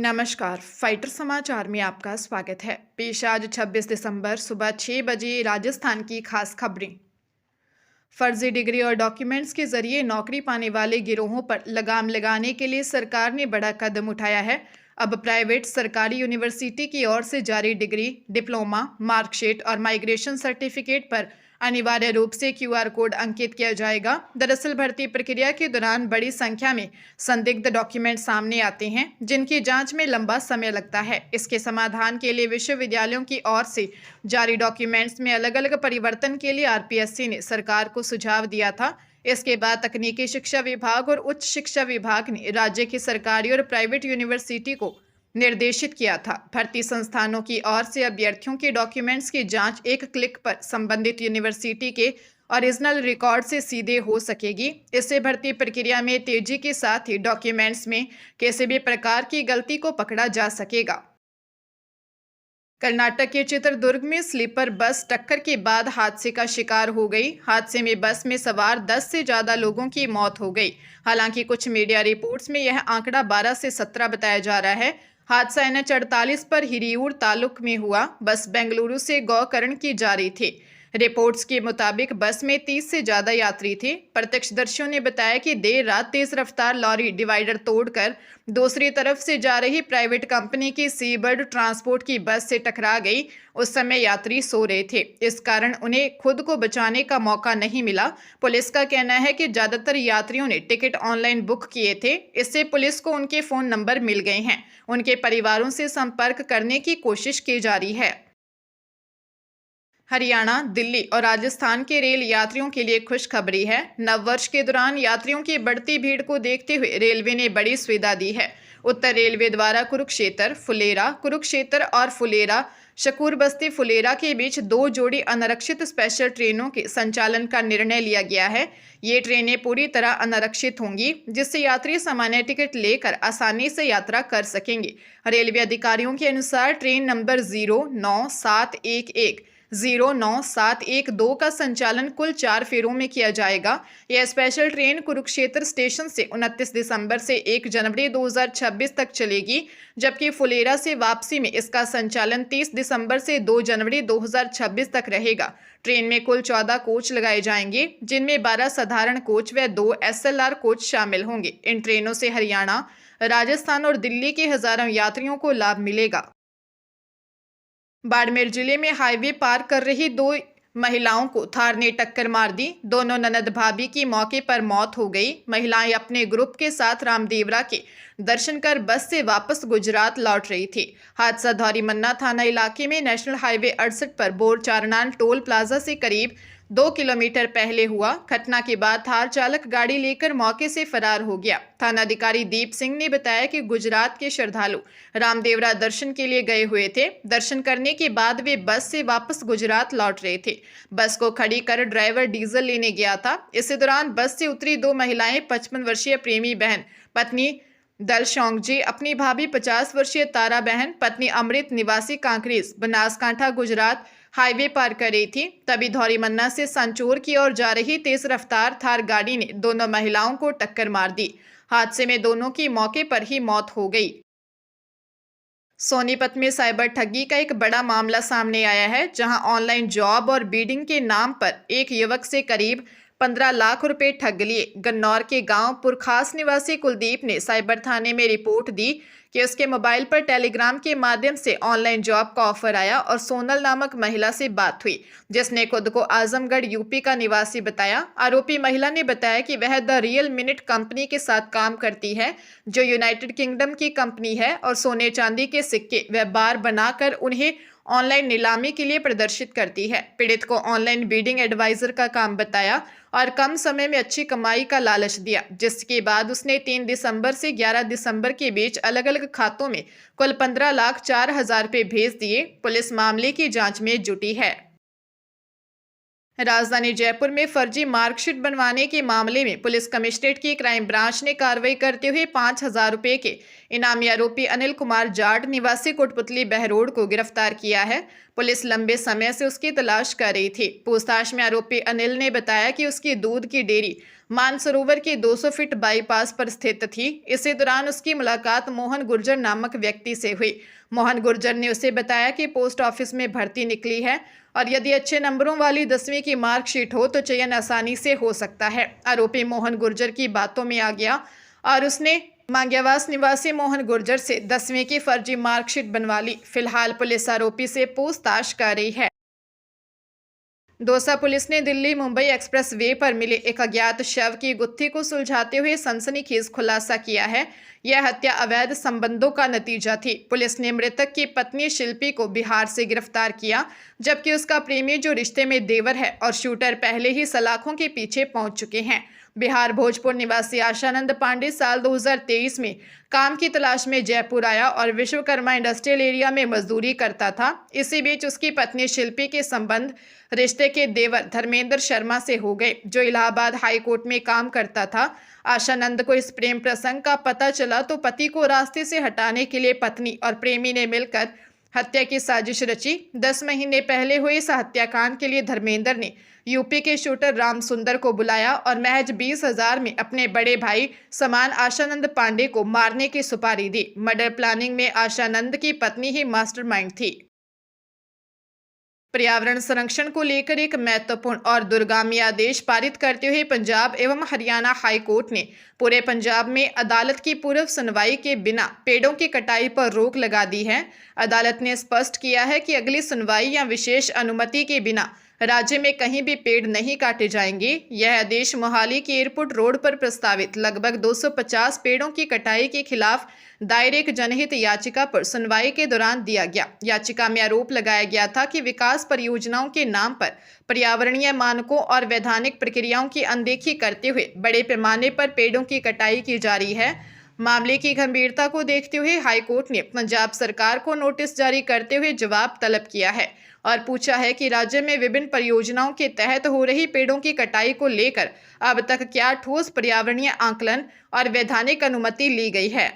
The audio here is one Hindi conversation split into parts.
नमस्कार। फाइटर समाचार में आपका स्वागत है। पेश आज 26 दिसंबर सुबह 6 बजे राजस्थान की खास खबरें। फर्जी डिग्री और डॉक्यूमेंट्स के जरिए नौकरी पाने वाले गिरोहों पर लगाम लगाने के लिए सरकार ने बड़ा कदम उठाया है। अब प्राइवेट सरकारी यूनिवर्सिटी की ओर से जारी डिग्री, डिप्लोमा, मार्कशीट और माइग्रेशन सर्टिफिकेट पर अनिवार्य रूप से क्यूआर कोड अंकित किया जाएगा। दरअसल भर्ती प्रक्रिया के दौरान बड़ी संख्या में संदिग्ध डॉक्यूमेंट सामने आते हैं, जिनकी जांच में लंबा समय लगता है। इसके समाधान के लिए विश्वविद्यालयों की ओर से जारी डॉक्यूमेंट्स में अलग अलग परिवर्तन के लिए आरपीएससी ने सरकार को सुझाव दिया था। इसके बाद तकनीकी शिक्षा विभाग और उच्च शिक्षा विभाग ने राज्य की सरकारी और प्राइवेट यूनिवर्सिटी को निर्देशित किया था। भर्ती संस्थानों की ओर से अभ्यर्थियों के डॉक्यूमेंट्स की जांच एक क्लिक पर संबंधित यूनिवर्सिटी के ओरिजिनल रिकॉर्ड से सीधे हो सकेगी। इससे भर्ती प्रक्रिया में तेजी के साथ ही डॉक्यूमेंट्स में किसी भी प्रकार की गलती को पकड़ा जा सकेगा। कर्नाटक के चित्रदुर्ग में स्लीपर बस टक्कर के बाद हादसे का शिकार हो गई। हादसे में बस में सवार 10 से ज्यादा लोगों की मौत हो गई। हालांकि कुछ मीडिया रिपोर्ट्स में यह आंकड़ा 12 से 17 बताया जा रहा है। हादसा NH 48 पर हिरियूर तालुक में हुआ। बस बेंगलुरु से गोकर्ण की जा रही थी। रिपोर्ट्स के मुताबिक बस में 30 से ज्यादा यात्री थे। प्रत्यक्षदर्शियों ने बताया कि देर रात तेज रफ्तार लॉरी डिवाइडर तोड़कर दूसरी तरफ से जा रही प्राइवेट कंपनी की सीबर्ड ट्रांसपोर्ट की बस से टकरा गई। उस समय यात्री सो रहे थे, इस कारण उन्हें खुद को बचाने का मौका नहीं मिला। पुलिस का कहना है कि ज्यादातर यात्रियों ने टिकट ऑनलाइन बुक किए थे। इससे पुलिस को उनके फोन नंबर मिल गए हैं। उनके परिवारों से संपर्क करने की कोशिश की जा रही है। हरियाणा, दिल्ली और राजस्थान के रेल यात्रियों के लिए खुशखबरी है। नववर्ष के दौरान यात्रियों की बढ़ती भीड़ को देखते हुए रेलवे ने बड़ी सुविधा दी है। उत्तर रेलवे द्वारा कुरुक्षेत्र और फुलेरा शकूर बस्ती फुलेरा के बीच 2 जोड़ी अनारक्षित स्पेशल ट्रेनों के संचालन का निर्णय लिया गया है। ये ट्रेनें पूरी तरह अनारक्षित होंगी, जिससे यात्री सामान्य टिकट लेकर आसानी से यात्रा कर सकेंगे। रेलवे अधिकारियों के अनुसार ट्रेन नंबर 09712 का संचालन कुल 4 फेरों में किया जाएगा। यह स्पेशल ट्रेन कुरुक्षेत्र स्टेशन से 29 दिसंबर से 1 जनवरी 2026 तक चलेगी, जबकि फुलेरा से वापसी में इसका संचालन 30 दिसंबर से 2 जनवरी 2026 तक रहेगा। ट्रेन में कुल 14 कोच लगाए जाएंगे, जिनमें 12 साधारण कोच व 2 SLR कोच शामिल होंगे। इन ट्रेनों से हरियाणा, राजस्थान और दिल्ली के हजारों यात्रियों को लाभ मिलेगा। बाड़मेर जिले में हाईवे पार कर रही 2 महिलाओं को थार ने टक्कर मार दी। दोनों ननद भाभी की मौके पर मौत हो गई। महिलाएं अपने ग्रुप के साथ रामदेवरा के दर्शन कर बस से वापस गुजरात लौट रही थी। हादसा धौरीमन्ना थाना इलाके में नेशनल हाईवे 68 पर बोरचारनान टोल प्लाजा से करीब 2 किलोमीटर पहले हुआ। घटना के बाद थार चालक गाड़ी लेकर मौके से फरार हो गया। थानाधिकारी दीप सिंह ने बताया कि गुजरात के श्रद्धालु रामदेवरा दर्शन के लिए गए हुए थे। दर्शन करने के बाद वे बस से वापस गुजरात लौट रहे थे। बस को खड़ी कर ड्राइवर डीजल लेने गया था। इसी दौरान बस से उतरी 2 महिलाएं 55 वर्षीय प्रेमी बहन पत्नी दलशौंगजी, अपनी भाभी 50 वर्षीय तारा बहन पत्नी अमृत निवासी कांकरेज बनासकांठा गुजरात हाईवे पार कर रही थी। तभी धौरीमन्ना से संचोर की ओर जा रही तेज रफ्तार थार गाड़ी ने दोनों महिलाओं को टक्कर मार दी। हादसे में दोनों की मौके पर ही मौत हो गई। सोनीपत में साइबर ठगी का एक बड़ा मामला सामने आया है, जहां ऑनलाइन जॉब और बीडिंग के नाम पर एक युवक से करीब 15 लाख रुपए ठग लिए। गन्नौर के गांव पुरखास निवासी कुलदीप ने साइबर थाने में रिपोर्ट दी कि उसके मोबाइल पर टेलीग्राम के माध्यम से ऑनलाइन जॉब का ऑफर आया और सोनल नामक महिला से बात हुई, जिसने खुद को आजमगढ़ यूपी का निवासी बताया। आरोपी महिला ने बताया कि वह द रियल मिनट कंपनी के साथ काम करती है, जो यूनाइटेड किंगडम की कंपनी है, और सोने चांदी के सिक्के व बार बनाकर उन्हें ऑनलाइन नीलामी के लिए प्रदर्शित करती है। पीड़ित को ऑनलाइन बीडिंग एडवाइजर का काम बताया और कम समय में अच्छी कमाई का लालच दिया, जिसके बाद उसने 3 दिसंबर से 11 दिसंबर के बीच अलग अलग खातों में कुल 15,04,000 रुपए भेज दिए। पुलिस मामले की जांच में जुटी है। राजधानी जयपुर में फर्जी मार्कशीट बनवाने के मामले में पुलिस कमिश्नरेट की क्राइम ब्रांच ने कार्रवाई करते हुए 5,000 रुपए के इनामी आरोपी अनिल कुमार जाट निवासी कोटपुतली बहरोड को गिरफ्तार किया है। पुलिस लंबे समय से उसकी तलाश कर रही थी। पूछताछ में आरोपी अनिल ने बताया कि उसकी दूध की डेयरी मानसरोवर के 200 फीट बाईपास पर स्थित थी। इसी दौरान उसकी मुलाकात मोहन गुर्जर नामक व्यक्ति से हुई। मोहन गुर्जर ने उसे बताया कि पोस्ट ऑफिस में भर्ती निकली है और यदि अच्छे नंबरों वाली 10वीं की मार्कशीट हो तो चयन आसानी से हो सकता है। आरोपी मोहन गुर्जर की बातों में आ गया और उसने मांग्यावास निवासी मोहन गुर्जर से 10वीं की फर्जी मार्कशीट बनवा ली। फिलहाल पुलिस आरोपी से पूछताछ कर रही है। दौसा पुलिस ने दिल्ली मुंबई एक्सप्रेस वे पर मिले एक अज्ञात शव की गुत्थी को सुलझाते हुए सनसनीखेज खुलासा किया है। यह हत्या अवैध संबंधों का नतीजा थी। पुलिस ने मृतक की पत्नी शिल्पी को बिहार से गिरफ्तार किया, जबकि उसका प्रेमी जो रिश्ते में देवर है और शूटर पहले ही सलाखों के पीछे पहुंच चुके हैं। बिहार भोजपुर निवासी आशानंद पांडे साल 2023 में काम की तलाश में जयपुर आया और विश्वकर्मा इंडस्ट्रियल एरिया में मजदूरी करता था। इसी बीच उसकी पत्नी शिल्पी के संबंध रिश्ते के देवर धर्मेंद्र शर्मा से हो गए, जो इलाहाबाद हाई कोर्ट में काम करता था। आशानंद को इस प्रेम प्रसंग का पता चला तो पति को रास्ते से हटाने के लिए पत्नी और प्रेमी ने मिलकर हत्या की साजिश रची। 10 महीने पहले हुए इस हत्याकांड के लिए धर्मेंद्र ने यूपी के शूटर राम सुंदर को बुलाया और महज 20,000 में अपने बड़े भाई समान आशानंद पांडे को मारने की सुपारी दी। मर्डर प्लानिंग में आशानंद की पत्नी ही मास्टरमाइंड थी। पर्यावरण संरक्षण को लेकर एक महत्वपूर्ण और दूरगामी आदेश पारित करते हुए पंजाब एवं हरियाणा हाई कोर्ट ने पूरे पंजाब में अदालत की पूर्व सुनवाई के बिना पेड़ों की कटाई पर रोक लगा दी है। अदालत ने स्पष्ट किया है कि अगली सुनवाई या विशेष अनुमति के बिना राज्य में कहीं भी पेड़ नहीं काटे जाएंगे। यह आदेश मोहाली के एयरपोर्ट रोड पर प्रस्तावित लगभग 250 पेड़ों की कटाई के खिलाफ दायर एक जनहित याचिका पर सुनवाई के दौरान दिया गया। याचिका में आरोप लगाया गया था कि विकास परियोजनाओं के नाम पर पर्यावरणीय मानकों और वैधानिक प्रक्रियाओं की अनदेखी करते हुए बड़े पैमाने पर पेड़ों की कटाई की जा रही है। मामले की गंभीरता को देखते हुए हाईकोर्ट ने पंजाब सरकार को नोटिस जारी करते हुए जवाब तलब किया है और पूछा है कि राज्य में विभिन्न परियोजनाओं के तहत हो रही पेड़ों की कटाई को लेकर अब तक क्या ठोस पर्यावरणीय आकलन और वैधानिक अनुमति ली गई है।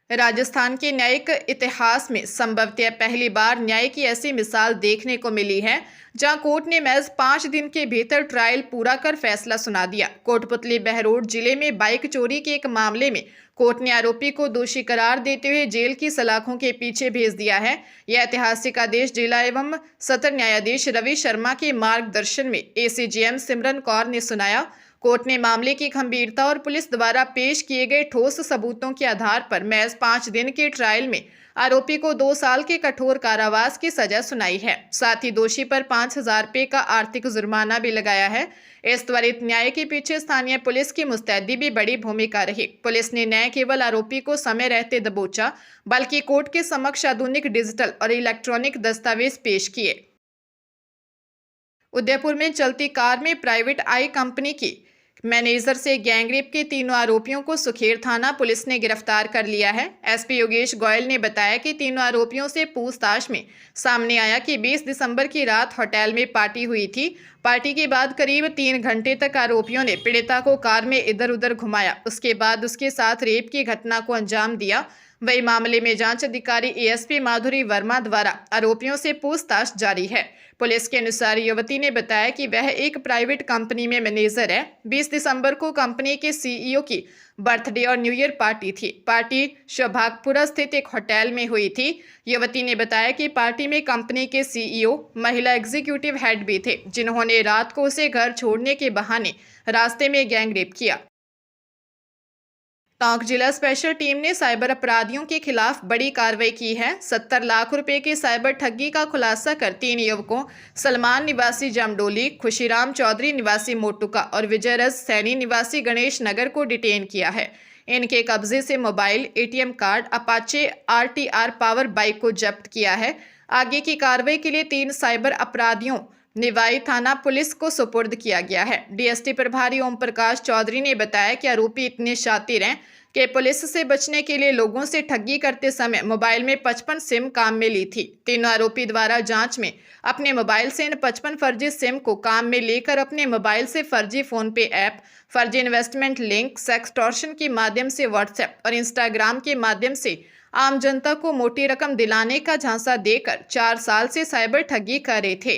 राजस्थान के न्यायिक इतिहास में संभवतः पहली बार न्याय की ऐसी मिसाल देखने को मिली है, जहां कोर्ट ने महज 5 दिन के भीतर ट्रायल पूरा कर फैसला सुना दिया। कोटपुतली बहरोड जिले में बाइक चोरी के एक मामले में कोर्ट ने आरोपी को दोषी करार देते हुए जेल की सलाखों के पीछे भेज दिया है। यह ऐतिहासिक आदेश जिला एवं सत्र न्यायाधीश रवि शर्मा के मार्गदर्शन में एसीजेएम सिमरन कौर ने सुनाया। कोर्ट ने मामले की गंभीरता और पुलिस द्वारा पेश किए गए ठोस सबूतों के आधार पर महज 5 दिन के ट्रायल में आरोपी को 2 साल के कठोर कारावास की सजा सुनाई है। साथ ही दोषी पर 5,000 रुपये का आर्थिक जुर्माना भी लगाया है। इस त्वरित न्याय के पीछे स्थानीय पुलिस की मुस्तैदी भी बड़ी भूमिका रही। पुलिस ने न केवल आरोपी को समय रहते दबोचा, बल्कि कोर्ट के समक्ष आधुनिक डिजिटल और इलेक्ट्रॉनिक दस्तावेज पेश किए। उदयपुर में चलती कार में प्राइवेट आई कंपनी की मैनेजर से गैंगरेप के तीनों आरोपियों को सुखेर थाना पुलिस ने गिरफ्तार कर लिया है। एसपी योगेश गोयल ने बताया कि तीनों आरोपियों से पूछताछ में सामने आया कि 20 दिसंबर की रात होटल में पार्टी हुई थी। पार्टी के बाद करीब 3 घंटे तक आरोपियों ने पीड़िता को कार में इधर उधर घुमाया। उसके बाद उसके साथ रेप की घटना को अंजाम दिया। वही मामले में जांच अधिकारी एएसपी माधुरी वर्मा द्वारा आरोपियों से पूछताछ जारी है। पुलिस के अनुसार युवती ने बताया कि वह एक प्राइवेट कंपनी में मैनेजर है। 20 दिसंबर को कंपनी के सीईओ की बर्थडे और न्यू ईयर पार्टी थी। पार्टी सौभागपुरा स्थित एक होटल में हुई थी। युवती ने बताया कि पार्टी में कंपनी के सीईओ, महिला एग्जीक्यूटिव हेड भी थे, जिन्होंने रात को उसे घर छोड़ने के बहाने रास्ते में गैंगरेप किया। टोंक जिला स्पेशल टीम ने साइबर अपराधियों के खिलाफ बड़ी कार्रवाई की है। 70 लाख रुपए की साइबर ठगी का खुलासा कर 3 युवकों सलमान निवासी जामडोली, खुशीराम चौधरी निवासी मोटुका और विजयरज सैनी निवासी गणेश नगर को डिटेन किया है। इनके कब्जे से mobile, ATM card, Apache RTR power bike को जब्त किया है। आगे की कार्रवाई के लिए 3 साइबर अपराधियों निवाई थाना पुलिस को सुपुर्द किया गया है। डीएसपी प्रभारी ओम प्रकाश चौधरी ने बताया कि आरोपी इतने शातिर हैं कि पुलिस से बचने के लिए लोगों से ठगी करते समय मोबाइल में 55 सिम काम में ली थी। तीनों आरोपी द्वारा जांच में अपने मोबाइल से इन 55 फर्जी सिम को काम में लेकर अपने मोबाइल से फर्जी फोन पे ऐप, फर्जी इन्वेस्टमेंट लिंक, सेक्सटॉर्शन के माध्यम से व्हाट्सएप और इंस्टाग्राम के माध्यम से आम जनता को मोटी रकम दिलाने का झांसा देकर 4 साल से साइबर ठगी कर रहे थे।